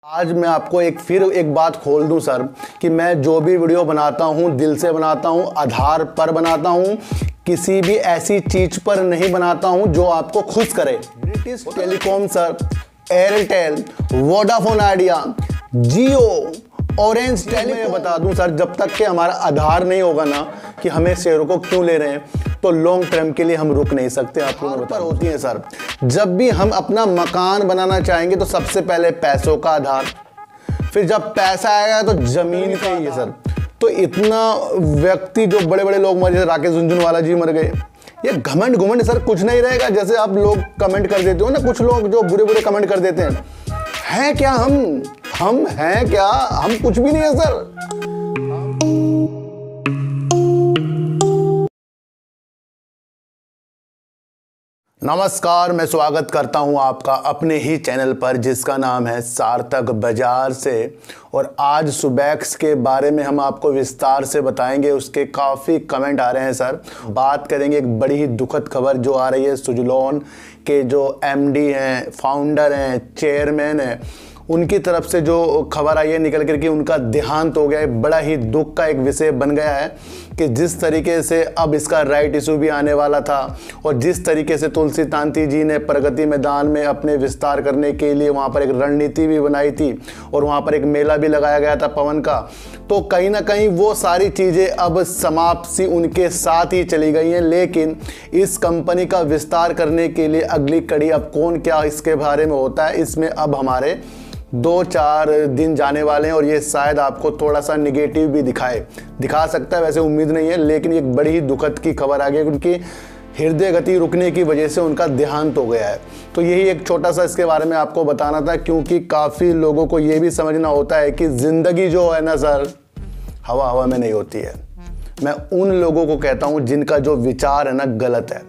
आज मैं आपको फिर एक बात खोल दूं सर कि मैं जो भी वीडियो बनाता हूं दिल से बनाता हूं, आधार पर बनाता हूं, किसी भी ऐसी चीज पर नहीं बनाता हूं जो आपको खुश करे। British Telecom sir, Airtel, Vodafone Idea, Jio, Orange Telecom, मैं बता दूं सर, जब तक कि हमारा आधार नहीं होगा ना कि हमें शेयरों को क्यों ले रहे हैं तो लॉन्ग टर्म के लिए हम रुक नहीं सकते। आपको मैं बता होती है सर, जब भी हम अपना मकान बनाना चाहेंगे तो सबसे पहले पैसों का आधार, फिर जब पैसा आएगा तो जमीन का ही है सर। तो इतना व्यक्ति जो बड़े बड़े लोग मरे, जैसे राकेश झुनझुनवाला जी मर गए, ये घमंड सर कुछ नहीं रहेगा। जैसे आप लोग कमेंट कर देते हो ना, कुछ लोग जो बुरे बुरे कमेंट कर देते हैं क्या हम हैं क्या? हम कुछ भी नहीं है सर। नमस्कार, मैं स्वागत करता हूं आपका अपने ही चैनल पर जिसका नाम है सार्थक बाजार से। और आज सुबैक्स के बारे में हम आपको विस्तार से बताएंगे। उसके काफ़ी कमेंट आ रहे हैं सर। बात करेंगे एक बड़ी ही दुखद खबर जो आ रही है, सुजलॉन के जो एमडी हैं, फाउंडर हैं, चेयरमैन हैं, उनकी तरफ से जो खबर आई है निकल कर के उनका देहांत हो गया है। बड़ा ही दुख का एक विषय बन गया है कि जिस तरीके से अब इसका राइट इशू भी आने वाला था और जिस तरीके से तुलसी तांती जी ने प्रगति मैदान में अपने विस्तार करने के लिए वहाँ पर एक रणनीति भी बनाई थी और वहाँ पर एक मेला भी लगाया गया था पवन का, तो कहीं ना कहीं वो सारी चीज़ें अब समाप्ति उनके साथ ही चली गई हैं। लेकिन इस कंपनी का विस्तार करने के लिए अगली कड़ी अब कौन क्या इसके बारे में होता है, इसमें अब हमारे 2-4 दिन जाने वाले हैं और ये शायद आपको थोड़ा सा निगेटिव भी दिखा सकता है। वैसे उम्मीद नहीं है, लेकिन एक बड़ी ही दुखद की खबर आ गई। उनकी हृदय गति रुकने की वजह से उनका देहांत हो गया है। तो यही एक छोटा सा इसके बारे में आपको बताना था, क्योंकि काफ़ी लोगों को ये भी समझना होता है कि ज़िंदगी जो है ना सर, हवा हवा में नहीं होती है। मैं उन लोगों को कहता हूँ जिनका जो विचार है ना गलत है।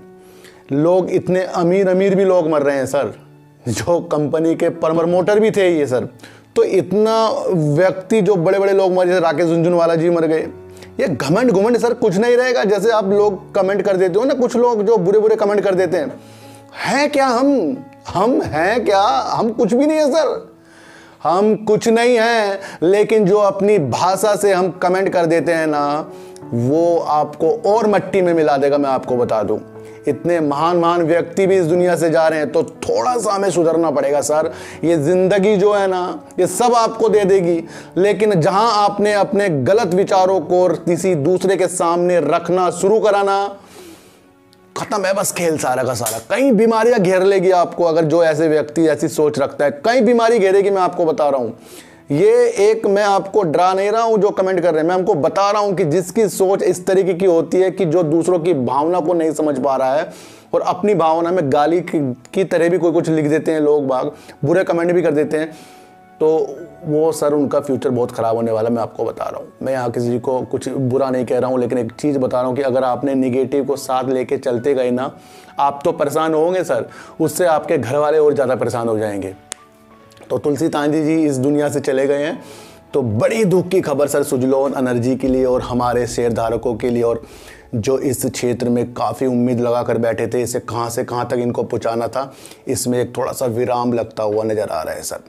लोग इतने अमीर भी लोग मर रहे हैं सर, जो कंपनी के प्रमोटर भी थे ये सर। तो इतना व्यक्ति जो बड़े बड़े लोग मरे, जैसे राकेश झुनझुनवाला जी मर गए, ये घमंड सर कुछ नहीं रहेगा। जैसे आप लोग कमेंट कर देते हो ना, कुछ लोग जो बुरे कमेंट कर देते हैं क्या हम हैं क्या? हम कुछ भी नहीं है सर, हम कुछ नहीं हैं। लेकिन जो अपनी भाषा से हम कमेंट कर देते हैं ना, वो आपको और मट्टी में मिला देगा। मैं आपको बता दूं, इतने महान व्यक्ति भी इस दुनिया से जा रहे हैं, तो थोड़ा सा हमें सुधरना पड़ेगा सर। ये जिंदगी जो है ना, ये सब आपको दे देगी, लेकिन जहां आपने अपने गलत विचारों को किसी दूसरे के सामने रखना शुरू कराना, खत्म है बस खेल सारा का सारा। कई बीमारियां घेर लेगी आपको, अगर जो ऐसे व्यक्ति ऐसी सोच रखता है, कई बीमारी घेरेगी। मैं आपको बता रहा हूं, ये एक, मैं आपको डरा नहीं रहा हूं जो कमेंट कर रहे हैं, मैं आपको बता रहा हूं कि जिसकी सोच इस तरीके की होती है कि जो दूसरों की भावना को नहीं समझ पा रहा है और अपनी भावना में गाली की तरह भी कोई कुछ लिख देते हैं लोग बाग, बुरे कमेंट भी कर देते हैं, तो वो सर उनका फ्यूचर बहुत ख़राब होने वाला। मैं आपको बता रहा हूँ। मैं यहाँ किसी को कुछ बुरा नहीं कह रहा हूँ, लेकिन एक चीज़ बता रहा हूँ कि अगर आपने निगेटिव को साथ लेके चलते गए ना, आप तो परेशान होंगे सर, उससे आपके घर वाले और ज़्यादा परेशान हो जाएंगे। तो तुलसी तांती जी इस दुनिया से चले गए हैं, तो बड़ी दुख की खबर सर सुजलॉन एनर्जी के लिए और हमारे शेयरधारकों के लिए, और जो इस क्षेत्र में काफ़ी उम्मीद लगा कर बैठे थे, इसे कहाँ से कहाँ तक इनको पहुँचाना था, इसमें एक थोड़ा सा विराम लगता हुआ नज़र आ रहा है सर।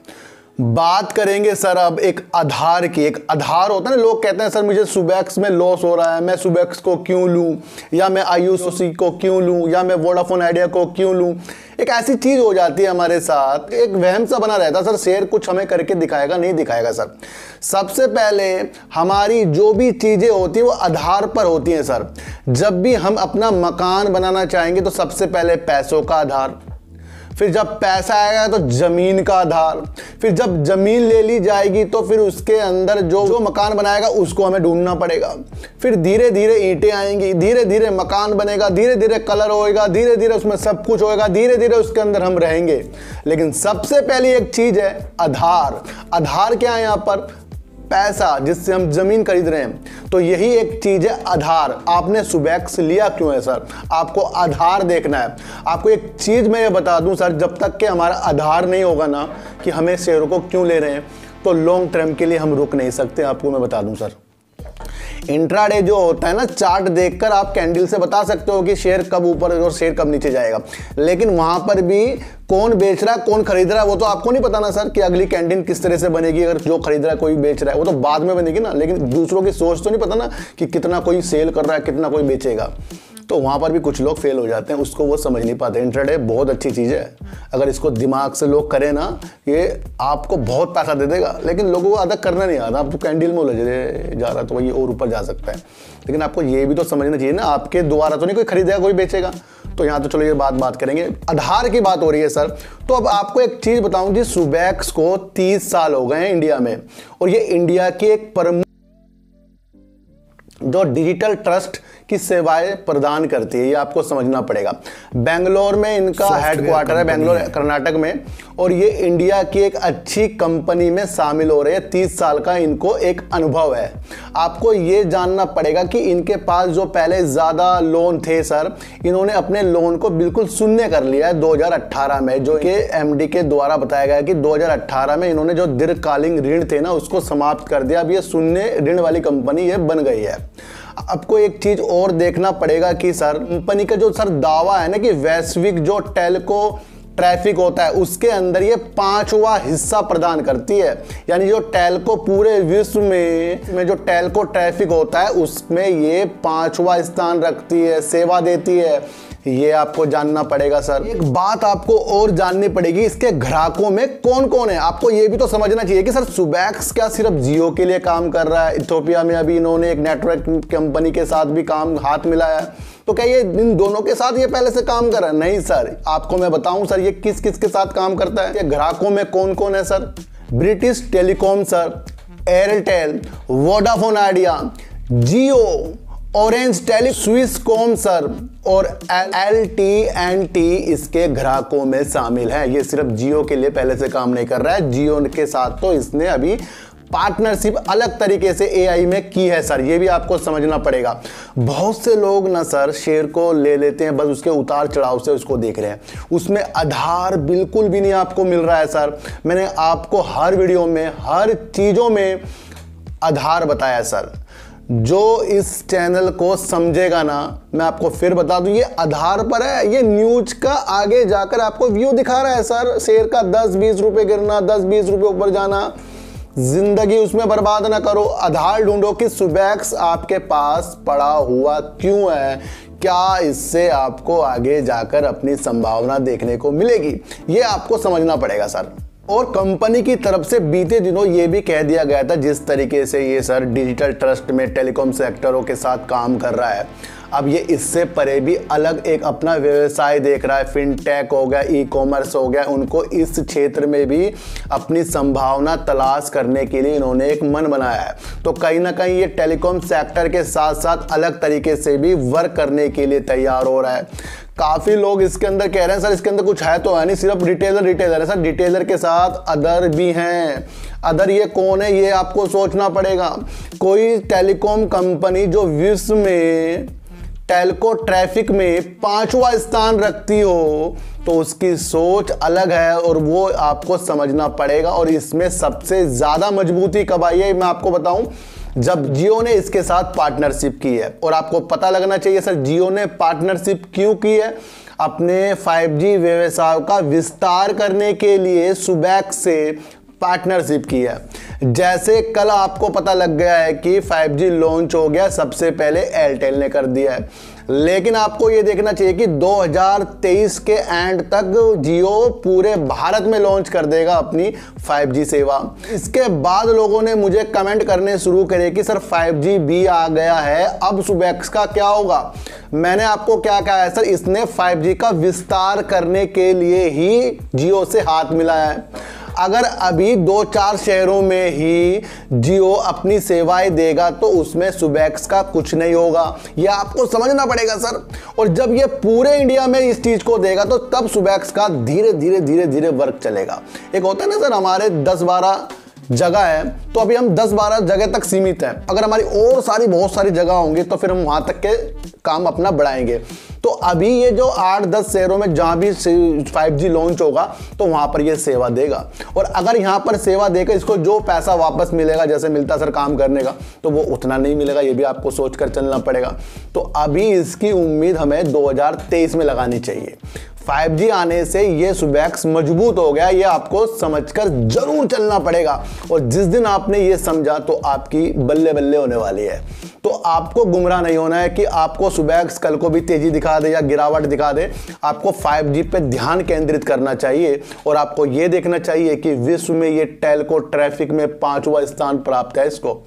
बात करेंगे सर अब एक आधार की। एक आधार होता है ना, लोग कहते हैं सर मुझे सुबैक्स में लॉस हो रहा है, मैं सुबैक्स को क्यों लूं, या मैं आयुषी को क्यों लूं, या मैं वोडाफोन आइडिया को क्यों लूं। एक ऐसी चीज़ हो जाती है हमारे साथ, एक वहम सा बना रहता है सर, शेयर कुछ हमें करके दिखाएगा नहीं दिखाएगा सर। सबसे पहले हमारी जो भी चीज़ें होती हैं वो आधार पर होती हैं सर। जब भी हम अपना मकान बनाना चाहेंगे तो सबसे पहले पैसों का आधार, फिर जब पैसा आएगा तो जमीन का आधार, फिर जब जमीन ले ली जाएगी तो फिर उसके अंदर जो मकान बनाएगा उसको हमें ढूंढना पड़ेगा। फिर धीरे धीरे ईंटें आएंगी, धीरे धीरे मकान बनेगा, धीरे धीरे कलर होएगा, धीरे धीरे उसमें सब कुछ होएगा, धीरे धीरे उसके अंदर हम रहेंगे। लेकिन सबसे पहली एक चीज है आधार। आधार क्या है यहाँ पर? पैसा, जिससे हम जमीन खरीद रहे हैं। तो यही एक चीज है आधार। आपने सुबैक्स लिया क्यों है सर? आपको आधार देखना है। आपको एक चीज मैं ये बता दूं सर, जब तक कि हमारा आधार नहीं होगा ना कि हमें शेयरों को क्यों ले रहे हैं, तो लॉन्ग टर्म के लिए हम रुक नहीं सकते। आपको मैं बता दूं सर, इंट्राडे जो होता है ना, चार्ट देखकर आप कैंडल से बता सकते हो कि शेयर कब ऊपर और शेयर कब नीचे जाएगा, लेकिन वहां पर भी कौन बेच रहा है कौन खरीद रहा है वो तो आपको नहीं पता ना सर, कि अगली कैंडल किस तरह से बनेगी। अगर जो खरीद रहा है कोई बेच रहा है वो तो बाद में बनेगी ना, लेकिन दूसरों की सोच तो नहीं पता ना कि कितना कोई सेल कर रहा है कितना कोई बेचेगा, तो वहां पर भी कुछ लोग फेल हो जाते हैं, उसको वो समझ नहीं पाते। इंट्राडे बहुत अच्छी चीज़ है, अगर इसको दिमाग से लोग करें ना ये आपको बहुत पैसा दे देगा, लेकिन लोगों को अदा करना नहीं आता। आप तो कैंडल में उलझे जा रहा तो वही और ऊपर जा सकता है, लेकिन आपको ये भी तो समझना चाहिए ना, आपके द्वारा तो नहीं कोई खरीदेगा कोई बेचेगा। तो यहाँ तो चलो ये बात करेंगे, आधार की बात हो रही है सर। तो अब आपको एक चीज़ बताऊं जी, सुबैक्स को 30 साल हो गए हैं इंडिया में, और ये इंडिया की एक प्रमुख जो डिजिटल ट्रस्ट की सेवाएं प्रदान करती है, ये आपको समझना पड़ेगा। बेंगलोर में इनका हेडक्वार्टर है, बेंगलोर कर्नाटक में, और ये इंडिया की एक अच्छी कंपनी में शामिल हो रहे हैं। 30 साल का इनको एक अनुभव है। आपको ये जानना पड़ेगा कि इनके पास जो पहले ज़्यादा लोन थे सर, इन्होंने अपने लोन को बिल्कुल शून्य कर लिया है 2018 में, जो कि एमडी के द्वारा बताया गया कि 2018 में इन्होंने जो दीर्घकालीन ऋण थे ना उसको समाप्त कर दिया। अब ये शून्य ऋण वाली कंपनी ये बन गई है। आपको एक चीज और देखना पड़ेगा कि सर कंपनी का जो सर दावा है ना कि वैश्विक जो टेलको ट्रैफिक होता है उसके अंदर ये 5वां हिस्सा प्रदान करती है, यानी जो टेलको पूरे विश्व में जो टेलको ट्रैफिक होता है उसमें ये 5वां स्थान रखती है, सेवा देती है। ये आपको जानना पड़ेगा सर। एक बात आपको और जाननी पड़ेगी, इसके ग्राहकों में कौन कौन है। आपको ये भी तो समझना चाहिए कि सर सुबैक्स क्या सिर्फ जियो के लिए काम कर रहा है। इथियोपिया में अभी इन्होंने एक नेटवर्क कंपनी के साथ भी काम हाथ मिलाया है, तो क्या ये इन दोनों के साथ ये पहले से काम कर रहा है? नहीं सर, आपको मैं बताऊं सर ये किस किस के साथ काम करता है। ये ग्राहकों में कौन कौन है sir? British Telecom sir, Airtel, Vodafone Idea, Jio, Orange tele, Swisscom sir, और LTNT इसके ग्राहकों में शामिल है। ये सिर्फ जियो के लिए पहले से काम नहीं कर रहा है, जियो के साथ तो इसने अभी पार्टनरशिप अलग तरीके से AI में की है सर, ये भी आपको समझना पड़ेगा। बहुत से लोग ना सर शेयर को ले लेते हैं, बस उसके उतार चढ़ाव से उसको देख रहे हैं, उसमें आधार बिल्कुल भी नहीं आपको मिल रहा है सर। मैंने आपको हर वीडियो में हर चीज़ों में आधार बताया सर। जो इस चैनल को समझेगा ना, मैं आपको फिर बता दूं, ये आधार पर है, ये न्यूज का आगे जाकर आपको व्यू दिखा रहा है सर। शेयर का 10-20 रुपए गिरना, 10-20 रुपए ऊपर जाना, जिंदगी उसमें बर्बाद ना करो। आधार ढूंढो कि सुबैक्स आपके पास पड़ा हुआ क्यों है, क्या इससे आपको आगे जाकर अपनी संभावना देखने को मिलेगी, ये आपको समझना पड़ेगा सर। और कंपनी की तरफ से बीते दिनों ये भी कह दिया गया था, जिस तरीके से ये सर डिजिटल ट्रस्ट में टेलीकॉम सेक्टरों के साथ काम कर रहा है, अब ये इससे परे भी अलग एक अपना व्यवसाय देख रहा है। फिनटेक हो गया, ई-कॉमर्स हो गया, उनको इस क्षेत्र में भी अपनी संभावना तलाश करने के लिए इन्होंने एक मन बनाया है। तो कहीं ना कहीं ये टेलीकॉम सेक्टर के साथ साथ अलग तरीके से भी वर्क करने के लिए तैयार हो रहा है। काफ़ी लोग इसके अंदर कह रहे हैं सर इसके अंदर कुछ है तो है नहीं, सिर्फ रिटेलर है सर। रिटेलर के साथ अदर भी हैं। अदर ये कौन है ये आपको सोचना पड़ेगा। कोई टेलीकॉम कंपनी जो विश्व में टेलको ट्रैफिक में 5वां स्थान रखती हो तो उसकी सोच अलग है, और वो आपको समझना पड़ेगा। और इसमें सबसे ज़्यादा मजबूती कब आई है मैं आपको बताऊं, जब जियो ने इसके साथ पार्टनरशिप की है। और आपको पता लगना चाहिए सर जियो ने पार्टनरशिप क्यों की है। अपने 5G व्यवसाय का विस्तार करने के लिए सुबैक्स से पार्टनरशिप की है। जैसे कल आपको पता लग गया है कि 5G लॉन्च हो गया, सबसे पहले एयरटेल ने कर दिया है, लेकिन आपको ये देखना चाहिए कि 2023 के एंड तक जियो पूरे भारत में लॉन्च कर देगा अपनी 5G सेवा। इसके बाद लोगों ने मुझे कमेंट करने शुरू करे कि सर 5G भी आ गया है, अब सुबैक्स का क्या होगा। मैंने आपको क्या कहा है सर, इसने 5G का विस्तार करने के लिए ही जियो से हाथ मिलाया है। अगर अभी 2-4 शहरों में ही जियो अपनी सेवाएं देगा तो उसमें सुबैक्स का कुछ नहीं होगा, यह आपको समझना पड़ेगा सर। और जब ये पूरे इंडिया में इस चीज को देगा तो तब सुबैक्स का धीरे धीरे वर्क चलेगा। एक होता है ना सर, हमारे 10-12 जगह है तो अभी हम 10-12 जगह तक सीमित हैं। अगर हमारी और बहुत सारी जगह होंगी तो फिर हम वहां तक के काम अपना बढ़ाएंगे। तो अभी ये जो 8-10 शहरों में जहां भी 5G लॉन्च होगा तो वहां पर ये सेवा देगा, और अगर यहां पर सेवा देकर इसको जो पैसा वापस मिलेगा जैसे मिलता सर काम करने का, तो वो उतना नहीं मिलेगा। ये भी आपको सोचकर चलना पड़ेगा। तो अभी इसकी उम्मीद हमें 2023 में लगानी चाहिए। 5G आने से ये सुबैक्स मजबूत हो गया, ये आपको समझकर जरूर चलना पड़ेगा। और जिस दिन आपने ये समझा तो आपकी बल्ले बल्ले होने वाली है। तो आपको गुमराह नहीं होना है कि आपको सुबैक्स कल को भी तेजी दिखा दे या गिरावट दिखा दे। आपको 5G पे ध्यान केंद्रित करना चाहिए और आपको ये देखना चाहिए कि विश्व में ये टेलको ट्रैफिक में 5वां स्थान प्राप्त है इसको,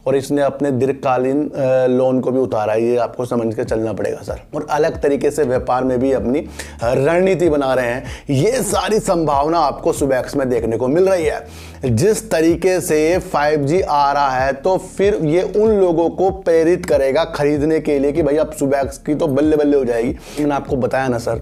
और इसने अपने दीर्घकालीन लोन को भी उतारा है। ये आपको समझ के चलना पड़ेगा सर। और अलग तरीके से व्यापार में भी अपनी रणनीति बना रहे हैं। ये सारी संभावना आपको सुबैक्स में देखने को मिल रही है। जिस तरीके से 5G आ रहा है तो फिर ये उन लोगों को प्रेरित करेगा खरीदने के लिए कि भाई अब सुबैक्स की तो बल्ले बल्ले हो जाएगी। मैंने आपको बताया ना सर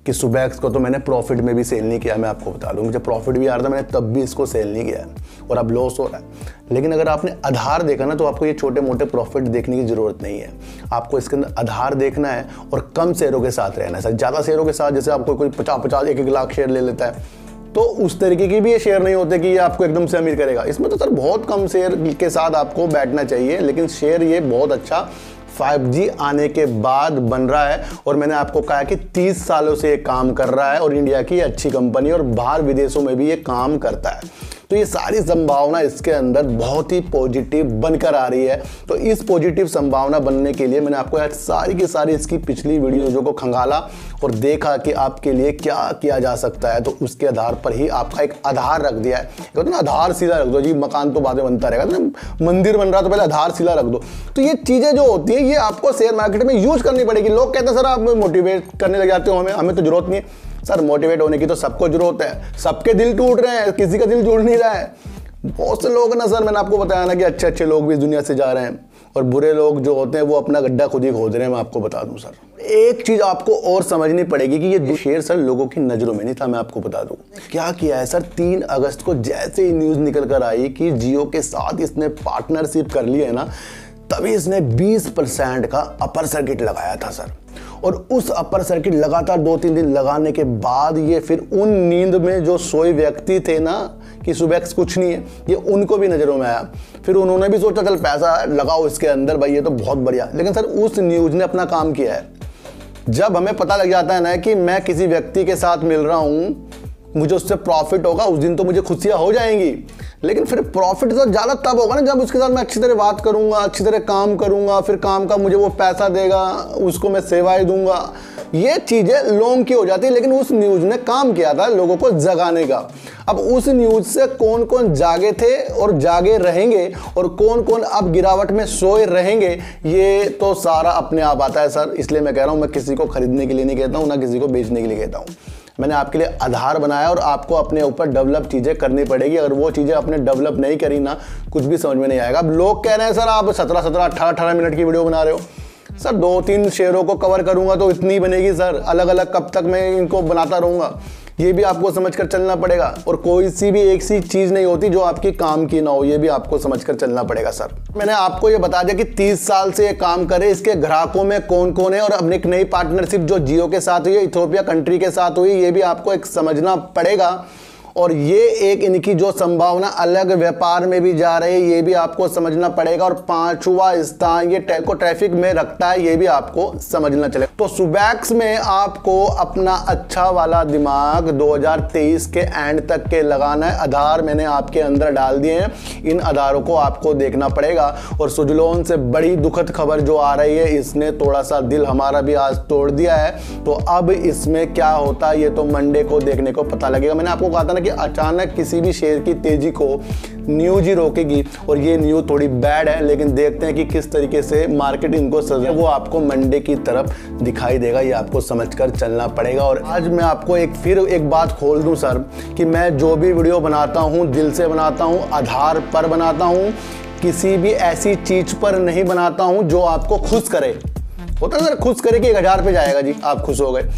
कि सुबैक्स को तो मैंने प्रॉफिट में भी सेल नहीं किया। मैं आपको बता दूं, मुझे प्रॉफिट भी आ रहा था, मैंने तब भी इसको सेल नहीं किया और अब लॉस हो रहा है। लेकिन अगर आपने आधार देखा ना तो आपको ये छोटे मोटे प्रॉफिट देखने की जरूरत नहीं है। आपको इसके अंदर आधार देखना है और कम शेयरों के साथ रहना है सर। ज़्यादा शेयरों के साथ, जैसे आपको कोई 50-50 1-1 लाख शेयर ले लेता है तो उस तरीके की भी ये शेयर नहीं होते कि ये आपको एकदम से अमीर करेगा। इसमें तो सर बहुत कम शेयर के साथ आपको बैठना चाहिए, लेकिन शेयर ये बहुत अच्छा 5G आने के बाद बन रहा है। और मैंने आपको कहा कि 30 सालों से ये काम कर रहा है और इंडिया की अच्छी कंपनी और बाहर विदेशों में भी ये काम करता है। तो ये सारी संभावना इसके अंदर बहुत ही पॉजिटिव बनकर आ रही है। तो इस पॉजिटिव संभावना बनने के लिए मैंने आपको सारी की सारी इसकी पिछली वीडियोज़ों को खंगाला और देखा कि आपके लिए क्या किया जा सकता है। तो उसके आधार पर ही आपका एक आधार रख दिया है। कहते ना आधार सीधा रख दो जी, मकान तो बाद में बनता रहेगा। मंदिर बन रहा तो पहले आधार सीधा रख दो। तो ये चीज़ें जो होती है ये आपको शेयर मार्केट में यूज करनी पड़ेगी। लोग कहते हैं सर आप मोटिवेट करने लग जाते हो, हमें तो जरूरत नहीं है। सर मोटिवेट होने की तो सबको जरूरत है। सबके दिल टूट रहे हैं, किसी का दिल टूट नहीं रहा है। बहुत से लोग ना सर, मैंने आपको बताया ना कि अच्छे अच्छे लोग भी इस दुनिया से जा रहे हैं और बुरे लोग जो होते हैं वो अपना गड्ढा खुद ही खोद रहे हैं। मैं आपको बता दूं सर, एक चीज आपको और समझनी पड़ेगी कि ये शेयर सर लोगों की नजरों में नहीं था। मैं आपको बता दूं क्या किया है सर। 3 अगस्त को जैसे ही न्यूज निकल कर आई कि जियो के साथ इसने पार्टनरशिप कर ली है ना, तभी इसने 20% का अपर सर्किट लगाया था सर। और उस अपर सर्किट लगातार 2-3 दिन लगाने के बाद ये फिर उन नींद में जो सोए व्यक्ति थे ना कि सुबैक्स कुछ नहीं है, ये उनको भी नज़रों में आया। फिर उन्होंने भी सोचा चल पैसा लगाओ इसके अंदर भाई, ये तो बहुत बढ़िया। लेकिन सर उस न्यूज़ ने अपना काम किया है। जब हमें पता लग जाता है ना कि मैं किसी व्यक्ति के साथ मिल रहा हूँ, मुझे उससे प्रॉफिट होगा, उस दिन तो मुझे खुशियाँ हो जाएंगी। लेकिन फिर प्रॉफिट तो ज़्यादा तब होगा ना जब उसके साथ मैं अच्छी तरह बात करूंगा, अच्छी तरह काम करूंगा, फिर काम का मुझे वो पैसा देगा, उसको मैं सेवाएं दूंगा। ये चीज़ें लॉन्ग की हो जाती है। लेकिन उस न्यूज़ ने काम किया था लोगों को जगाने का। अब उस न्यूज़ से कौन कौन जागे थे और जागे रहेंगे और कौन कौन अब गिरावट में सोए रहेंगे, ये तो सारा अपने आप आता है सर। इसलिए मैं कह रहा हूँ, मैं किसी को खरीदने के लिए नहीं कहता हूँ, ना किसी को बेचने के लिए कहता हूँ। मैंने आपके लिए आधार बनाया और आपको अपने ऊपर डेवलप चीज़ें करनी पड़ेगी। अगर वो चीज़ें अपने डेवलप नहीं करी ना, कुछ भी समझ में नहीं आएगा। अब लोग कह रहे हैं सर आप 17-17, 18-18 मिनट की वीडियो बना रहे हो। सर 2-3 शेयरों को कवर करूंगा तो इतनी बनेगी सर। अलग अलग कब तक मैं इनको बनाता रहूँगा, ये भी आपको समझकर चलना पड़ेगा। और कोई सी भी एक सी चीज़ नहीं होती जो आपकी काम की ना हो, ये भी आपको समझकर चलना पड़ेगा सर। मैंने आपको ये बता दिया कि 30 साल से ये काम करे, इसके ग्राहकों में कौन कौन है और अब एक नई पार्टनरशिप जो जियो के साथ हुई है, इथियोपिया कंट्री के साथ हुई, ये भी आपको एक समझना पड़ेगा। और ये एक इनकी जो संभावना अलग व्यापार में भी जा रही है, ये भी आपको समझना पड़ेगा। और 5वां स्थान ये टेलको ट्रैफिक में रखता है, ये भी आपको समझना चलेगा। तो सुबैक्स में आपको अपना अच्छा वाला दिमाग 2023 के एंड तक के लगाना है। आधार मैंने आपके अंदर डाल दिए हैं, इन आधारों को आपको देखना पड़ेगा। और सुजलोन से बड़ी दुखद खबर जो आ रही है, इसने थोड़ा सा दिल हमारा भी आज तोड़ दिया है। तो अब इसमें क्या होता है ये तो मंडे को देखने को पता लगेगा। मैंने आपको कहा था ना कि अचानक किसी भी शेयर की तेजी को न्यूज ही रोकेगी, और ये न्यूज थोड़ी बैड है। लेकिन देखते हैं कि किस तरीके से मार्केट इनको सजा, वो आपको मंडे की तरफ दिखाई देगा। ये आपको समझकर चलना पड़ेगा। और आज मैं आपको फिर एक बात खोल दूं सर कि मैं जो भी वीडियो बनाता हूं दिल से बनाता हूं, आधार पर बनाता हूं, किसी भी ऐसी चीज पर नहीं बनाता हूं जो आपको खुश करे। होता है सर, खुश करे कि 1000 पे जाएगा जी, आप खुश हो गए।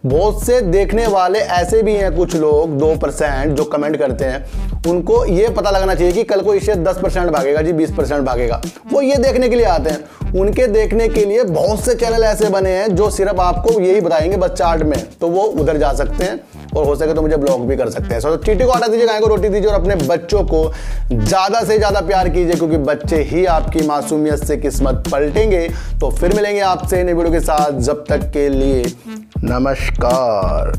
बहुत से देखने वाले ऐसे भी हैं, कुछ लोग 2% जो कमेंट करते हैं, उनको ये पता लगना चाहिए कि कल को इससे 10% भागेगा जी, 20% भागेगा, वो ये देखने के लिए आते हैं। उनके देखने के लिए बहुत से चैनल ऐसे बने हैं जो सिर्फ आपको यही बताएंगे बस चार्ट में, तो वो उधर जा सकते हैं और हो सके तो मुझे ब्लॉग भी कर सकते हैं। तो चींटी को आटा दीजिए, गाय को रोटी दीजिए और अपने बच्चों को ज्यादा से ज्यादा प्यार कीजिए, क्योंकि बच्चे ही आपकी मासूमियत से किस्मत पलटेंगे। तो फिर मिलेंगे आपसे नई वीडियो के साथ, जब तक के लिए नमस्कार।